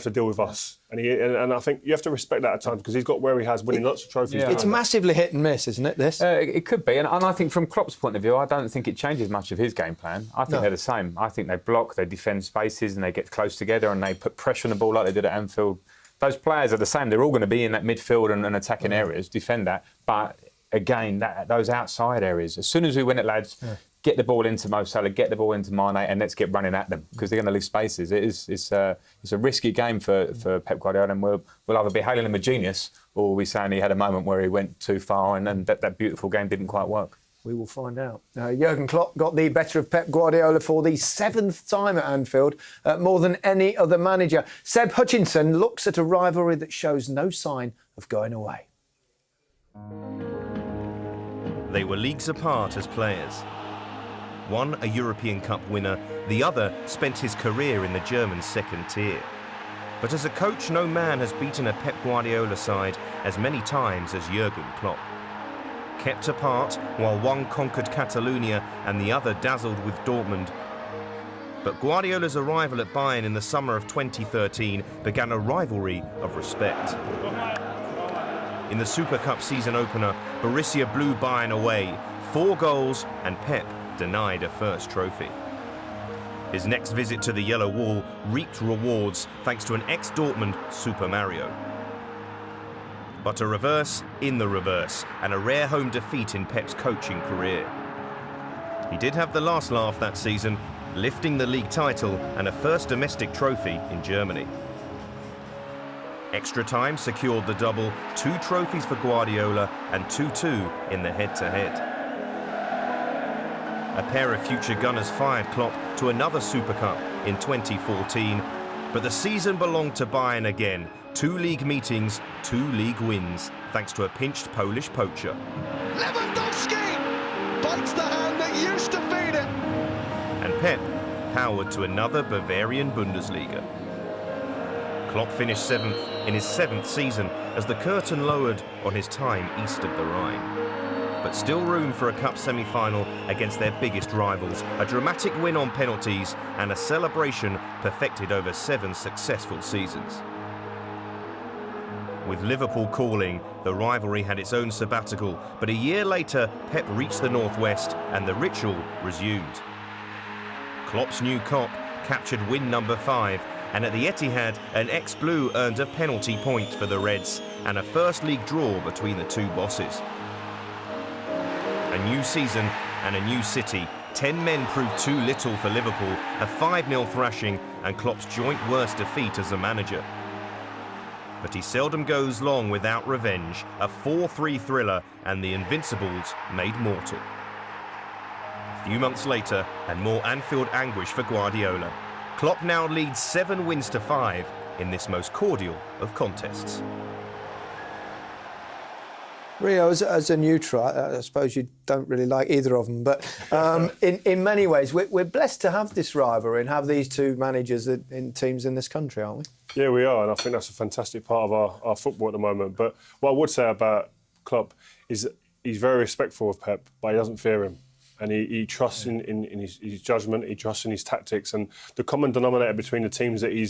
to deal with us. And I think you have to respect that at times because he's got where he has, winning lots of trophies. Yeah. It's massively hit and miss, isn't it, this? It could be. And I think from Klopp's point of view, I don't think it changes much of his game plan. I think they're the same. I think they block, they defend spaces and they get close together and they put pressure on the ball like they did at Anfield. Those players are the same. They're all going to be in that midfield and attacking areas, defend that. But again, those outside areas, as soon as we win it, lads, get the ball into Mo Salah, get the ball into Mane, and let's get running at them because they're going to leave spaces. It's a risky game for Pep Guardiola, and we'll either be hailing him a genius or we'll be saying he had a moment where he went too far and that beautiful game didn't quite work. We will find out. Jurgen Klopp got the better of Pep Guardiola for the 7th time at Anfield, more than any other manager. Seb Hutchinson looks at a rivalry that shows no sign of going away. They were leagues apart as players. One a European Cup winner, the other spent his career in the German second tier. But as a coach, no man has beaten a Pep Guardiola side as many times as Jurgen Klopp. Kept apart while one conquered Catalonia and the other dazzled with Dortmund. But Guardiola's arrival at Bayern in the summer of 2013 began a rivalry of respect. In the Super Cup season opener, Borussia blew Bayern away, 4 goals, and Pep denied a first trophy. His next visit to the Yellow Wall reaped rewards thanks to an ex-Dortmund Super Mario. But a reverse in the reverse, and a rare home defeat in Pep's coaching career. He did have the last laugh that season, lifting the league title and a first domestic trophy in Germany. Extra time secured the double, 2 trophies for Guardiola and 2-2 in the head-to-head. A pair of future Gunners fired Klopp to another Super Cup in 2014, but the season belonged to Bayern again. 2 league meetings, 2 league wins, thanks to a pinched Polish poacher. Lewandowski bites the hand that used to feed it. And Pep powered to another Bavarian Bundesliga. Klopp finished 7th in his 7th season as the curtain lowered on his time east of the Rhine. But still room for a cup semi-final against their biggest rivals, a dramatic win on penalties and a celebration perfected over 7 successful seasons. With Liverpool calling, the rivalry had its own sabbatical, but a year later, Pep reached the northwest and the ritual resumed. Klopp's new Kop captured win number 5, and at the Etihad, an ex-Blue earned a penalty point for the Reds and a first league draw between the 2 bosses. A new season and a new city. 10 men proved too little for Liverpool, a 5-0 thrashing and Klopp's joint worst defeat as a manager. But he seldom goes long without revenge, a 4-3 thriller and the Invincibles made mortal. A few months later, and more Anfield anguish for Guardiola. Klopp now leads 7 wins to 5 in this most cordial of contests. Rio, as a neutral, I suppose you don't really like either of them, but in many ways, we're blessed to have this rivalry and have these 2 managers in teams in this country, aren't we? Yeah, we are, and I think that's a fantastic part of our football at the moment. But what I would say about Klopp is he's very respectful of Pep, but he doesn't fear him. And he trusts in his judgment, he trusts in his tactics, and the common denominator between the teams that he's